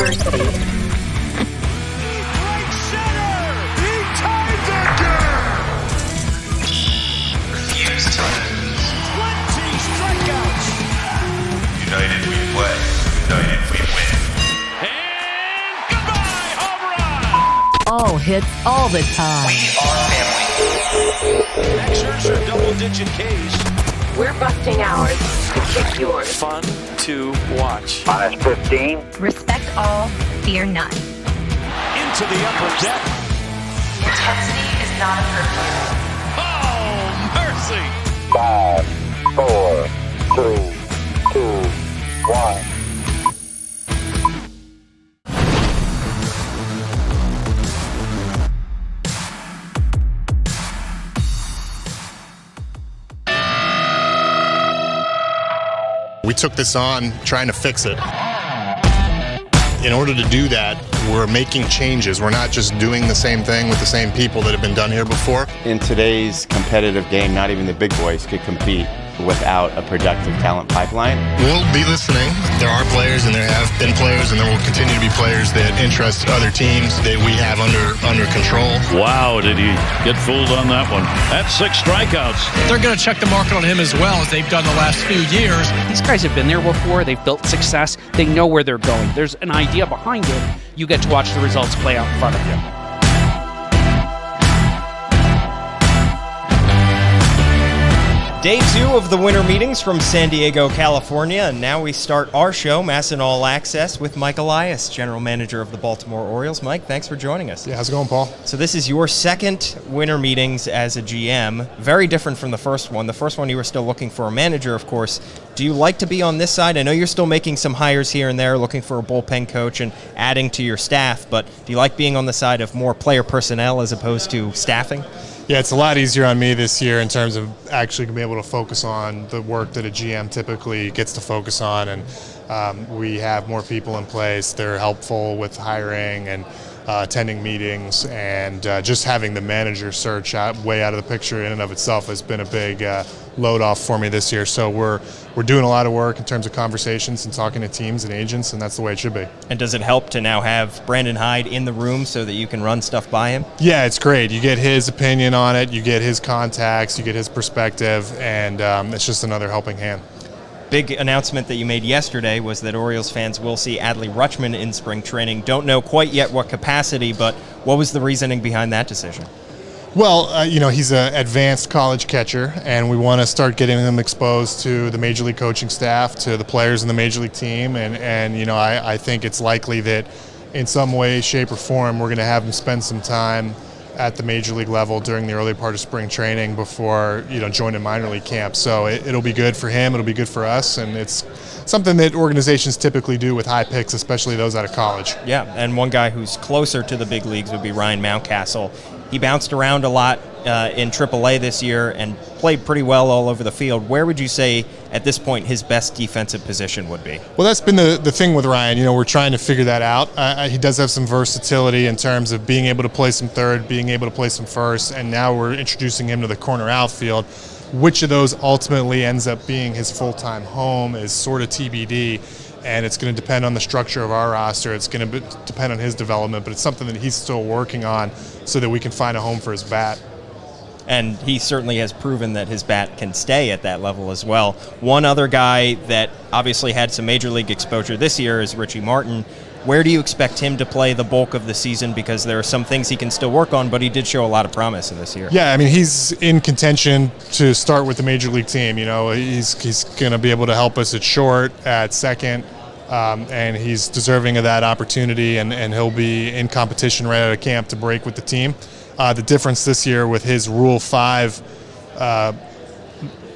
adversity. Right center! He times it again! Refuse to lose. 20 strikeouts! United we play. United we win. And goodbye, home run! All hits all the time. We are family. Max Scherzer, double-digit Ks. We're busting ours to kick yours. Fun to watch. Minus 15. Respect all, fear none. Into the upper deck. Intensity is not a curfew. Oh, mercy! 5, 4, 3, 2, 1. We took this on trying to fix it. In order to do that, we're making changes. We're not just doing the same thing with the same people that have been done here before. In today's competitive game, not even the big boys could compete without a productive talent pipeline. We'll be listening. There are players, and there have been players, and there will continue to be players that interest other teams that we have under control. Wow, did he get fooled on that one? That's 6 strikeouts. They're going to check the market on him as well as they've done the last few years. These guys have been there before. They've built success. They know where they're going. There's an idea behind it. You get to watch the results play out in front of you. Day 2 of the winter meetings from San Diego, California, and now we start our show, MASN All Access, with Mike Elias, General Manager of the Baltimore Orioles. Mike, thanks for joining us. Yeah, how's it going, Paul? So this is your second winter meetings as a GM, very different from the first one. The first one you were still looking for a manager, of course. Do you like to be on this side? I know you're still making some hires here and there, looking for a bullpen coach and adding to your staff, but do you like being on the side of more player personnel as opposed to staffing? Yeah, it's a lot easier on me this year in terms of actually being able to focus on the work that a GM typically gets to focus on, and we have more people in place. They're helpful with hiring and attending meetings, and just having the manager search way out of the picture in and of itself has been a big load off for me this year. So we're doing a lot of work in terms of conversations and talking to teams and agents, and that's the way it should be. And does it help to now have Brandon Hyde in the room so that you can run stuff by him? Yeah, it's great. You get his opinion on it, you get his contacts, you get his perspective, and it's just another helping hand. Big announcement that you made yesterday was that Orioles fans will see Adley Rutschman in spring training. Don't know quite yet what capacity, but what was the reasoning behind that decision? Well, he's an advanced college catcher, and we want to start getting him exposed to the Major League coaching staff, to the players in the Major League team, and I think it's likely that in some way, shape, or form, we're going to have him spend some time at the Major League level during the early part of spring training before joining minor league camp. So it'll be good for him, it'll be good for us, and it's something that organizations typically do with high picks, especially those out of college. Yeah, and one guy who's closer to the big leagues would be Ryan Mountcastle. He bounced around a lot in AAA this year and played pretty well all over the field. Where would you say at this point his best defensive position would be? Well, that's been the thing with Ryan. We're trying to figure that out. He does have some versatility in terms of being able to play some third, being able to play some first, and now we're introducing him to the corner outfield. Which of those ultimately ends up being his full-time home is sort of TBD, and it's going to depend on the structure of our roster. It's going to depend on his development, but it's something that he's still working on so that we can find a home for his bat. And he certainly has proven that his bat can stay at that level as well. One other guy that obviously had some major league exposure this year is Richie Martin. Where do you expect him to play the bulk of the season? Because there are some things he can still work on, but he did show a lot of promise in this year. Yeah, I mean, he's in contention to start with the major league team. He's going to be able to help us at short, at second, and he's deserving of that opportunity, and he'll be in competition right out of camp to break with the team. The difference this year with his Rule 5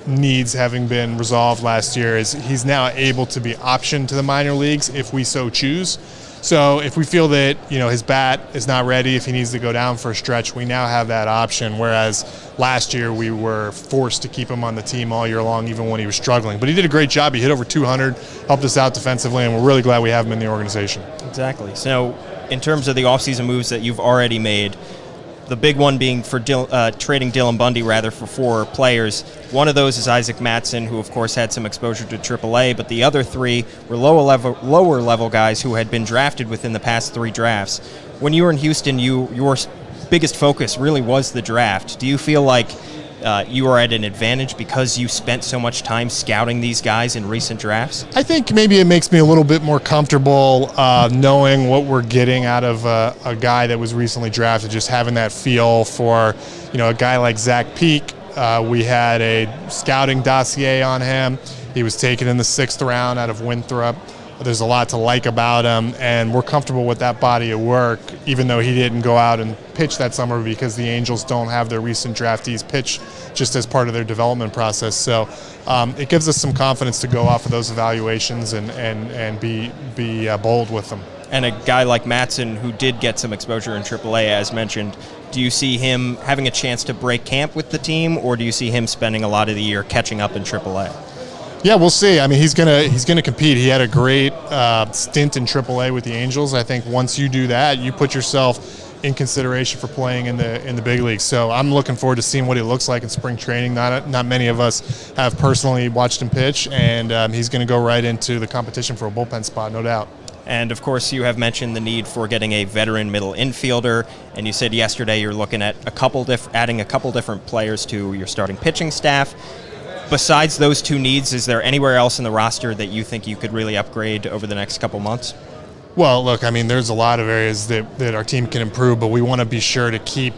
needs having been resolved last year is he's now able to be optioned to the minor leagues if we so choose. So if we feel that his bat is not ready, if he needs to go down for a stretch, we now have that option, whereas last year we were forced to keep him on the team all year long even when he was struggling. But he did a great job. He hit over 200, helped us out defensively, and we're really glad we have him in the organization. Exactly. So in terms of the offseason moves that you've already made, The big one being for trading Dylan Bundy, rather, for 4 players. One of those is Isaac Matson, who, of course, had some exposure to AAA, but the other 3 were lower level guys who had been drafted within the past 3 drafts. When you were in Houston, your biggest focus really was the draft. Do you feel like you are at an advantage because you spent so much time scouting these guys in recent drafts? I think maybe it makes me a little bit more comfortable knowing what we're getting out of a guy that was recently drafted, just having that feel for, a guy like Zach Peak. We had a scouting dossier on him. He was taken in the 6th round out of Winthrop. There's a lot to like about him, and we're comfortable with that body of work, even though he didn't go out and pitch that summer because the Angels don't have their recent draftees pitch just as part of their development process. So it gives us some confidence to go off of those evaluations and be bold with them. And a guy like Matson, who did get some exposure in AAA, as mentioned, do you see him having a chance to break camp with the team, or do you see him spending a lot of the year catching up in AAA? Yeah, we'll see. I mean, he's gonna compete. He had a great stint in AAA with the Angels. I think once you do that, you put yourself in consideration for playing in the big leagues. So I'm looking forward to seeing what he looks like in spring training. Not many of us have personally watched him pitch, and he's going to go right into the competition for a bullpen spot, no doubt. And, of course, you have mentioned the need for getting a veteran middle infielder, and you said yesterday you're looking at adding a couple different players to your starting pitching staff. Besides those 2 needs, is there anywhere else in the roster that you think you could really upgrade over the next couple months? Well, look, I mean, there's a lot of areas that our team can improve, but we want to be sure to keep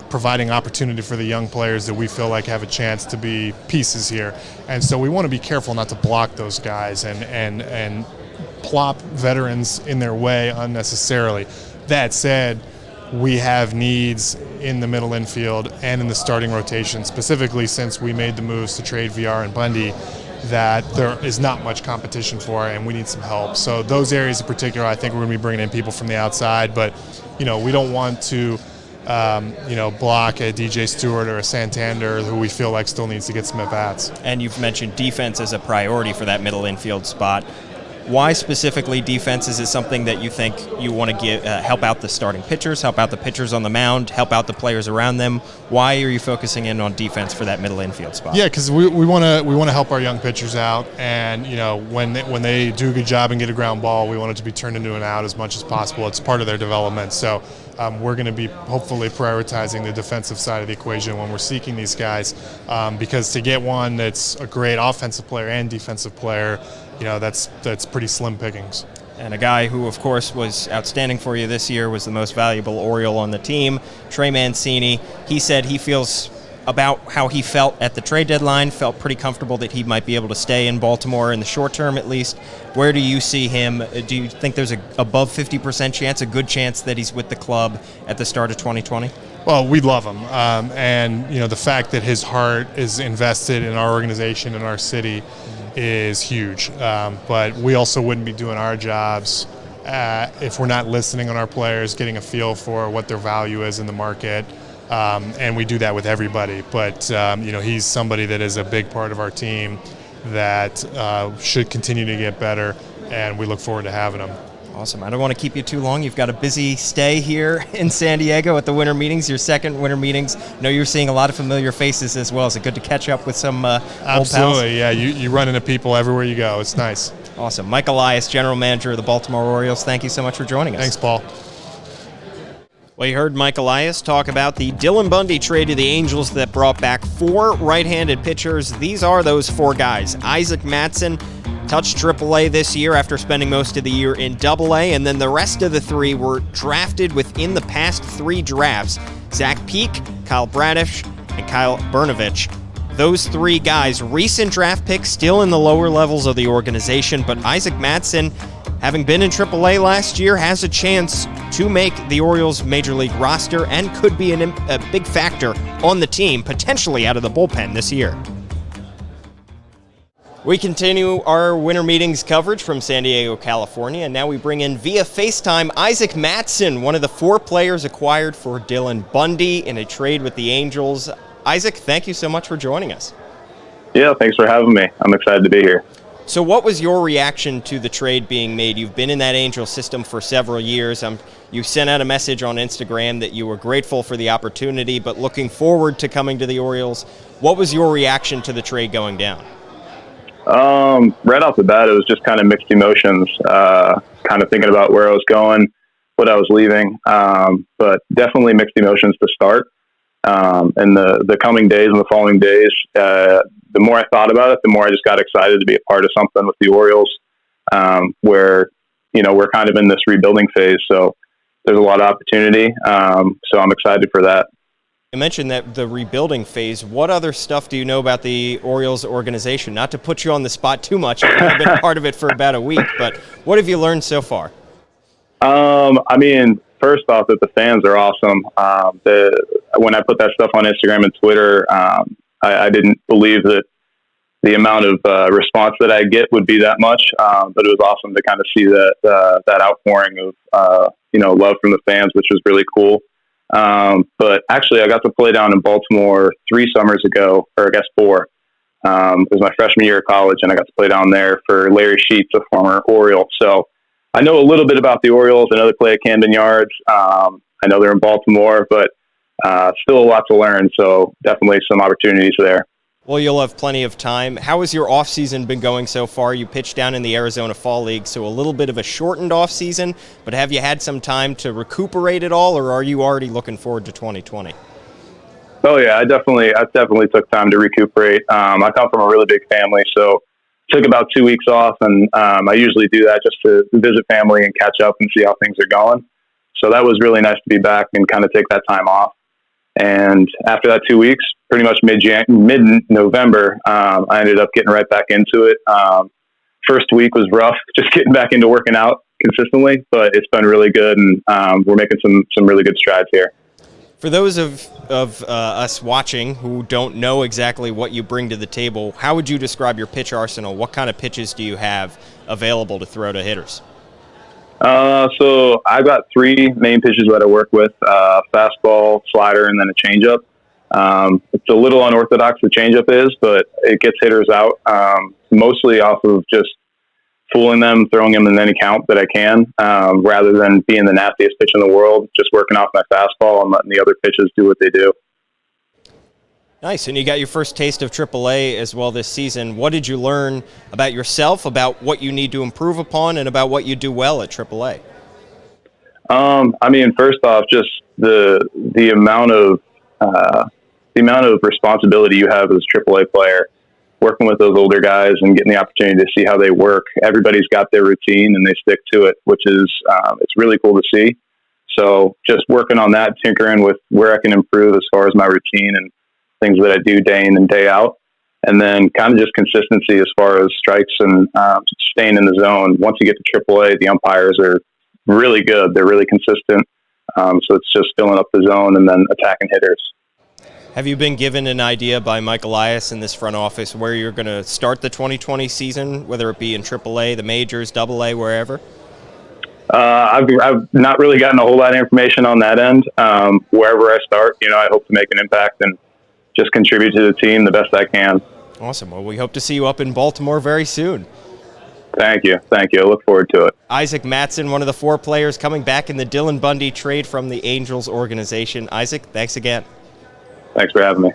providing opportunity for the young players that we feel like have a chance to be pieces here. And so we want to be careful not to block those guys and plop veterans in their way unnecessarily. That said, we have needs in the middle infield and in the starting rotation, specifically since we made the moves to trade VR and Bundy, that there is not much competition for, and we need some help. So those areas in particular, I think we're going to be bringing in people from the outside, but we don't want to block a DJ Stewart or a Santander who we feel like still needs to get some at-bats. And you've mentioned defense as a priority for that middle infield spot. Why specifically defense? Is it something that you think you want to help out the starting pitchers, help out the pitchers on the mound, help out the players around them? Why are you focusing in on defense for that middle infield spot? Yeah, because we want to help our young pitchers out, and when they do a good job and get a ground ball, we want it to be turned into an out as much as possible. It's part of their development. So we're going to be hopefully prioritizing the defensive side of the equation when we're seeking these guys, because to get one that's a great offensive player and defensive player, that's pretty slim pickings. And a guy who, of course, was outstanding for you this year was the most valuable Oriole on the team, Trey Mancini. He said he feels about how he felt at the trade deadline, felt pretty comfortable that he might be able to stay in Baltimore in the short term at least. Where do you see him? Do you think there's a above 50% chance, a good chance that he's with the club at the start of 2020? Well, we love him. And the fact that his heart is invested in our organization and our city is huge. But we also wouldn't be doing our jobs if we're not listening on our players, getting a feel for what their value is in the market. And we do that with everybody. But, he's somebody that is a big part of our team that should continue to get better, and we look forward to having him. Awesome. I don't want to keep you too long. You've got a busy stay here in San Diego at the winter meetings, your second winter meetings. I know you're seeing a lot of familiar faces as well. Is it good to catch up with some old pals? Absolutely, yeah. You run into people everywhere you go. It's nice. Awesome. Mike Elias, General Manager of the Baltimore Orioles, thank you so much for joining us. Thanks, Paul. Well, you heard Mike Elias talk about the Dylan Bundy trade to the Angels that brought back 4 right-handed pitchers. These are those 4 guys. Isaac Matson touched AAA this year after spending most of the year in AA, and then the rest of the 3 were drafted within the past 3 drafts. Zach Peak, Kyle Bradish, and Kyle Bernovich. Those 3 guys, recent draft picks, still in the lower levels of the organization, but Isaac Matson, having been in AAA last year, has a chance to make the Orioles' Major League roster and could be a big factor on the team, potentially out of the bullpen this year. We continue our winter meetings coverage from San Diego, California, and now we bring in via FaceTime Isaac Matson, one of the 4 players acquired for Dylan Bundy in a trade with the Angels. Isaac, thank you so much for joining us. Yeah, thanks for having me. I'm excited to be here. So what was your reaction to the trade being made? You've been in that Angels system for several years. You sent out a message on Instagram that you were grateful for the opportunity, but looking forward to coming to the Orioles. What was your reaction to the trade going down? Right off the bat, it was just kind of mixed emotions, kind of thinking about where I was going, what I was leaving, but definitely mixed emotions to start. And the coming days and the following days, the more I thought about it, the more I just got excited to be a part of something with the Orioles, where, we're kind of in this rebuilding phase. So there's a lot of opportunity. So I'm excited for that. You mentioned that the rebuilding phase. What other stuff do you know about the Orioles organization? Not to put you on the spot too much. You've only been part of it for about a week, but what have you learned so far? First off, that the fans are awesome. When I put that stuff on Instagram and Twitter, I didn't believe that the amount of response that I get would be that much. But it was awesome to kind of see that outpouring of love from the fans, which was really cool. But actually, I got to play down in Baltimore 3 summers ago, or I guess 4. It was my freshman year of college, and I got to play down there for Larry Sheets, a former Oriole. So I know a little bit about the Orioles. I know they play at Camden Yards. I know they're in Baltimore, but still a lot to learn. So definitely some opportunities there. Well, you'll have plenty of time. How has your offseason been going so far? You pitched down in the Arizona Fall League, so a little bit of a shortened offseason, but have you had some time to recuperate it all, or are you already looking forward to 2020? Oh, yeah, I definitely took time to recuperate. I come from a really big family, so took about 2 weeks off, and I usually do that just to visit family and catch up and see how things are going. So that was really nice to be back and kind of take that time off. And after that 2 weeks, pretty much mid-November, I ended up getting right back into it. First week was rough, just getting back into working out consistently, but it's been really good, and we're making some really good strides here. For those of us watching who don't know exactly what you bring to the table, how would you describe your pitch arsenal? What kind of pitches do you have available to throw to hitters? So I've got 3 main pitches that I work with, fastball, slider, and then a changeup. It's a little unorthodox, the changeup is, but it gets hitters out, mostly off of just fooling them, throwing them in any count that I can, rather than being the nastiest pitch in the world, just working off my fastball and letting the other pitches do what they do. Nice. And you got your first taste of AAA as well this season. What did you learn about yourself, about what you need to improve upon, and about what you do well at AAA? First off, just the amount of responsibility you have as a AAA player, working with those older guys and getting the opportunity to see how they work. Everybody's got their routine and they stick to it, which is it's really cool to see. So just working on that, tinkering with where I can improve as far as my routine and things that I do day in and day out. And then kind of just consistency as far as strikes and staying in the zone. Once you get to AAA, the umpires are really good. They're really consistent. So it's just filling up the zone and then attacking hitters. Have you been given an idea by Mike Elias in this front office where you're going to start the 2020 season, whether it be in AAA, the majors, AA, wherever? I've not really gotten a whole lot of information on that end. Wherever I start, I hope to make an impact and just contribute to the team the best I can. Awesome. Well, we hope to see you up in Baltimore very soon. Thank you. I look forward to it. Isaac Matson, one of the 4 players coming back in the Dylan Bundy trade from the Angels organization. Isaac, thanks again. Thanks for having me.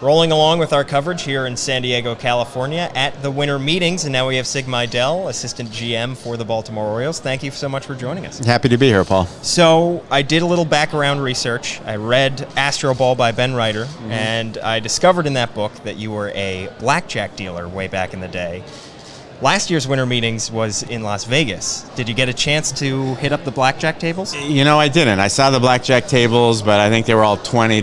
Rolling along with our coverage here in San Diego, California at the winter meetings, and now we have Sig Mejdal, assistant GM for the Baltimore Orioles. Thank you so much for joining us. Happy to be here, Paul. So I did a little background research. I read Astro Ball by Ben Reiter, and I discovered in that book that you were a blackjack dealer way back in the day. Last year's winter meetings was in Las Vegas. Did you get a chance to hit up the blackjack tables? You know, I didn't. I saw the blackjack tables, but I think they were all $20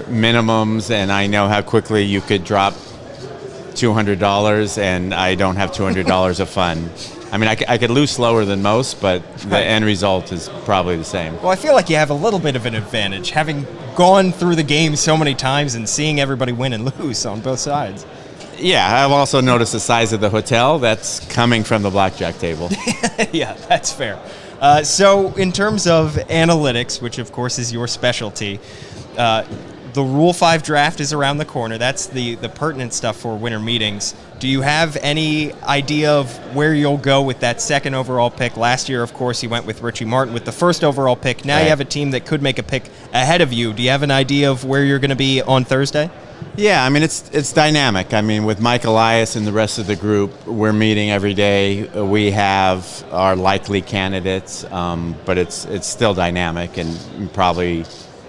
minimums, and I know how quickly you could drop $200, and I don't have $200 of fun. I mean, I could lose slower than most, but the end result is probably the same. Well, I feel like you have a little bit of an advantage, having gone through the game so many times and seeing everybody win and lose on both sides. Yeah, I've also noticed the size of the hotel. That's coming from the blackjack table. Yeah, that's fair. So in terms of analytics, which of course is your specialty, the Rule 5 draft is around the corner. That's the pertinent stuff for winter meetings. Do you have any idea of where you'll go with that second overall pick? Last year, of course, you went with Richie Martin with the first overall pick. Now you have a team that could make a pick ahead of you. Do you have an idea of where you're going to be on Thursday? Yeah, I mean, it's dynamic. I mean, with Mike, Elias, and the rest of the group, we're meeting every day. We have our likely candidates, but it's still dynamic, and probably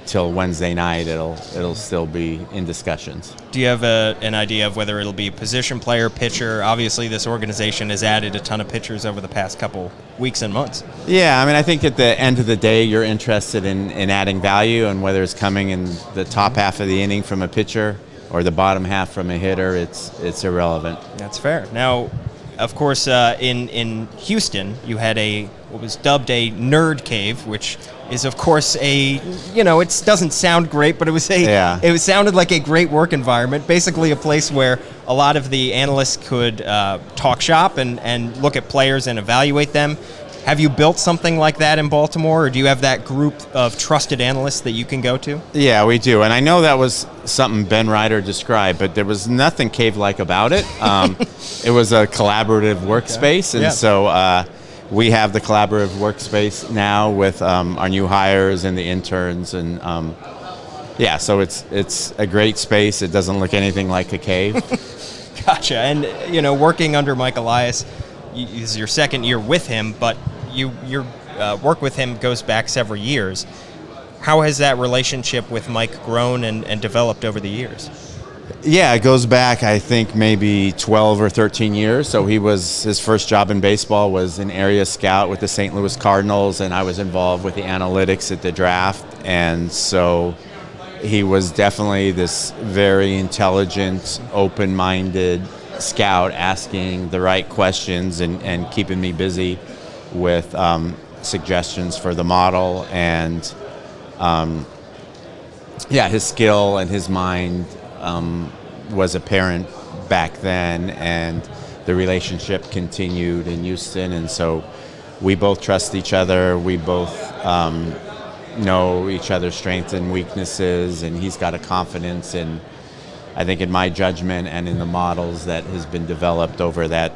till Wednesday night it'll still be in discussions. Do you have an idea of whether it'll be position player, pitcher? Obviously, this organization has added a ton of pitchers over the past couple weeks and months. Yeah, I mean, I think at the end of the day, you're interested in adding value, and whether it's coming in the top half of the inning from a pitcher or the bottom half from a hitter, it's irrelevant. That's fair. Now, of course, in Houston, you had what was dubbed a nerd cave, which is, of course, it doesn't sound great, but it sounded like a great work environment. Basically, a place where a lot of the analysts could talk shop and look at players and evaluate them. Have you built something like that in Baltimore, or do you have that group of trusted analysts that you can go to? Yeah, we do. And I know that was something Ben Ryder described, but there was nothing cave-like about it. It was a collaborative workspace, and so we have the collaborative workspace now with our new hires and the interns, and so it's a great space. It doesn't look anything like a cave. Gotcha. And working under Mike Elias, this is your second year with him, but your work with him goes back several years. How has that relationship with Mike grown and developed over the years? Yeah, it goes back, I think, maybe 12 or 13 years. So his first job in baseball was an area scout with the St. Louis Cardinals, and I was involved with the analytics at the draft. And so he was definitely this very intelligent, open-minded scout, asking the right questions and keeping me busy with suggestions for the model. And his skill and his mind was apparent back then, and the relationship continued in Houston. And so we both trust each other. We both know each other's strengths and weaknesses, and he's got a confidence in, I think, in my judgment and in the models that has been developed over that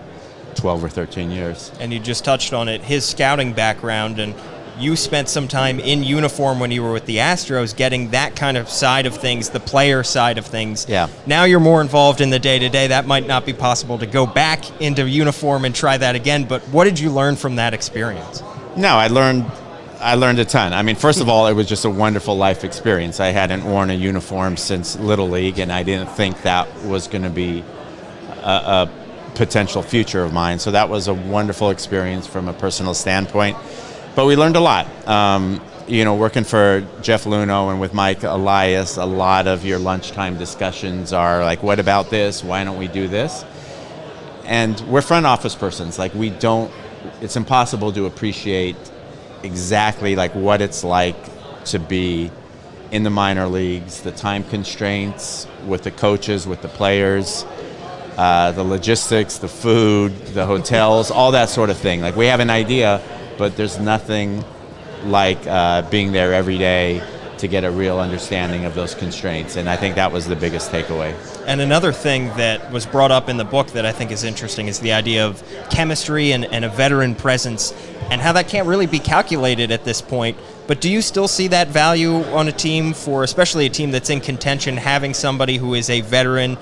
12 or 13 years. And you just touched on it, his scouting background, and you spent some time in uniform when you were with the Astros getting that kind of side of things, the player side of things. Yeah. Now you're more involved in the day-to-day. That might not be possible to go back into uniform and try that again, but what did you learn from that experience? No, I learned a ton. I mean, first of all, it was just a wonderful life experience. I hadn't worn a uniform since Little League, and I didn't think that was going to be a potential future of mine. So that was a wonderful experience from a personal standpoint. But we learned a lot. Working for Jeff Luhnow and with Mike Elias, a lot of your lunchtime discussions are like, what about this? Why don't we do this? And we're front office persons. Like, it's impossible to appreciate exactly like what it's like to be in the minor leagues, the time constraints with the coaches, with the players, the logistics, the food, the hotels, all that sort of thing. Like, we have an idea, but there's nothing like being there every day to get a real understanding of those constraints. And I think that was the biggest takeaway. And another thing that was brought up in the book that I think is interesting is the idea of chemistry and a veteran presence, and how that can't really be calculated at this point. But do you still see that value on a team, for especially a team that's in contention, having somebody who is a veteran,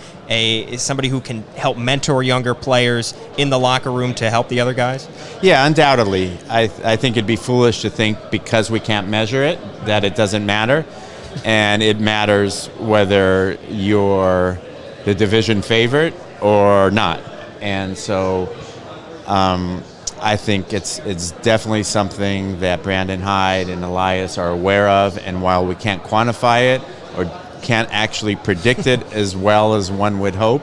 somebody who can help mentor younger players in the locker room to help the other guys? Yeah, undoubtedly. I think it'd be foolish to think because we can't measure it that it doesn't matter. And it matters whether you're the division favorite or not. And so I think it's definitely something that Brandon Hyde and Elias are aware of, and while we can't quantify it or can't actually predict it as well as one would hope,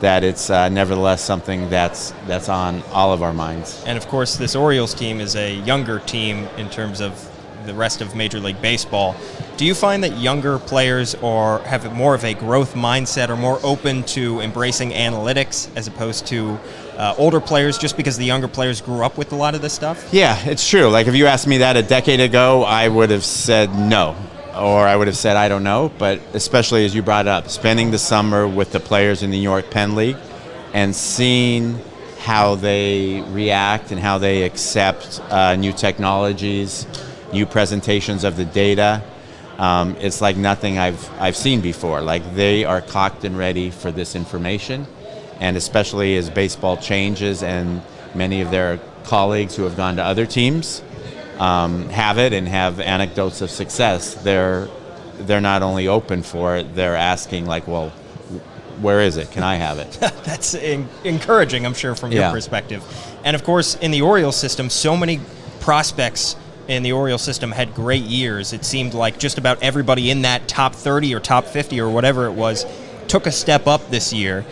that it's nevertheless something that's on all of our minds. And of course, this Orioles team is a younger team in terms of the rest of Major League Baseball. Do you find that younger players have more of a growth mindset, or more open to embracing analytics as opposed to older players, just because the younger players grew up with a lot of this stuff? Yeah, it's true. Like, if you asked me that a decade ago, I would have said no, or I would have said I don't know. But especially as you brought up, spending the summer with the players in the New York Penn League and seeing how they react and how they accept new technologies, new presentations of the data, it's like nothing I've seen before. Like, they are cocked and ready for this information, and especially as baseball changes and many of their colleagues who have gone to other teams have it and have anecdotes of success, they're not only open for it, they're asking, like, well, where is it? Can I have it? That's encouraging, I'm sure, from your perspective. And of course, in the Orioles system, so many prospects in the Orioles system had great years. It seemed like just about everybody in that top 30 or top 50 or whatever it was took a step up this year.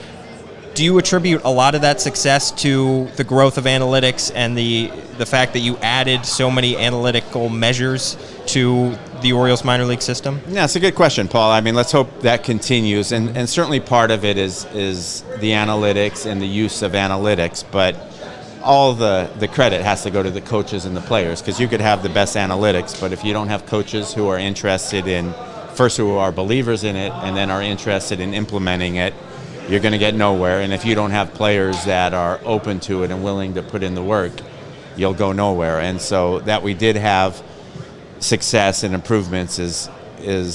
Do you attribute a lot of that success to the growth of analytics and the fact that you added so many analytical measures to the Orioles minor league system? Yeah, it's a good question, Paul. I mean, let's hope that continues. And certainly part of it is the analytics and the use of analytics, but all the credit has to go to the coaches and the players, because you could have the best analytics, but if you don't have coaches who are interested in, first, who are believers in it, and then are interested in implementing it, you're going to get nowhere. And if you don't have players that are open to it and willing to put in the work, you'll go nowhere. And so that we did have success and improvements is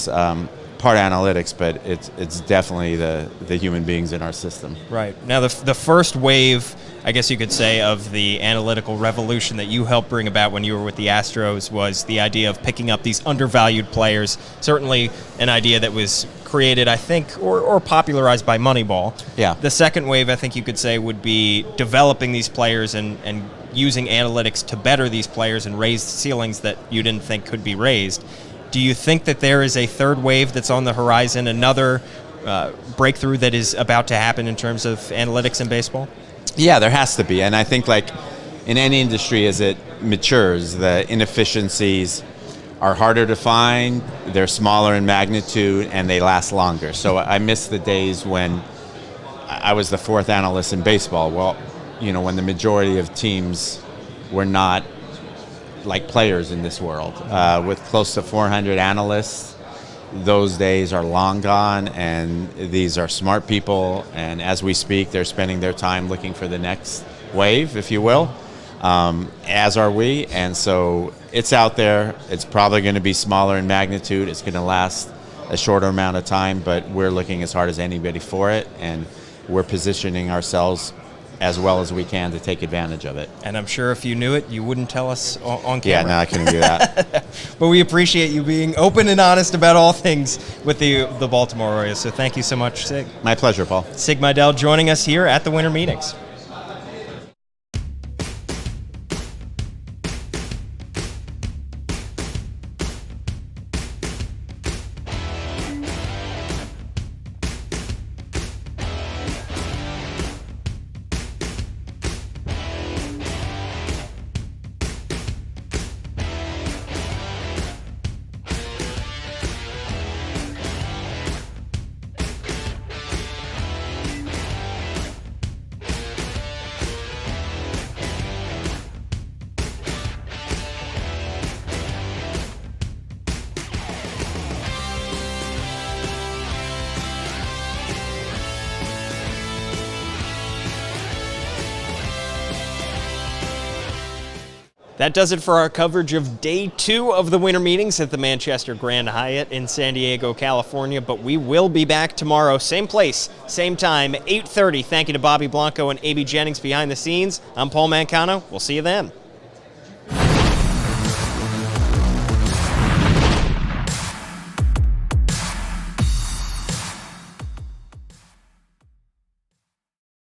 part analytics, but it's definitely the human beings in our system. Right. Now, the first wave, I guess you could say, of the analytical revolution that you helped bring about when you were with the Astros was the idea of picking up these undervalued players. Certainly an idea that was created, I think, or popularized by Moneyball. Yeah. The second wave, I think you could say, would be developing these players and using analytics to better these players and raise ceilings that you didn't think could be raised. Do you think that there is a third wave that's on the horizon, another breakthrough that is about to happen in terms of analytics in baseball? Yeah, there has to be. And I think, like in any industry, as it matures, the inefficiencies are harder to find, they're smaller in magnitude, and they last longer. So I miss the days when I was the fourth analyst in baseball. Well, you know, when the majority of teams were not like players in this world. With close to 400 analysts, those days are long gone, and these are smart people, and as we speak, they're spending their time looking for the next wave, if you will, as are we. And so it's out there. It's probably going to be smaller in magnitude. It's going to last a shorter amount of time, but we're looking as hard as anybody for it, and we're positioning ourselves as well as we can to take advantage of it. And I'm sure if you knew it, you wouldn't tell us on camera. Yeah, no, I couldn't do that. But we appreciate you being open and honest about all things with the Baltimore Orioles. So thank you so much, Sig. My pleasure, Paul. Sig Mejdal joining us here at the winter meetings. That does it for our coverage of Day 2 of the winter meetings at the Manchester Grand Hyatt in San Diego, California. But we will be back tomorrow, same place, same time, 8:30. Thank you to Bobby Blanco and A.B. Jennings behind the scenes. I'm Paul Mancano. We'll see you then.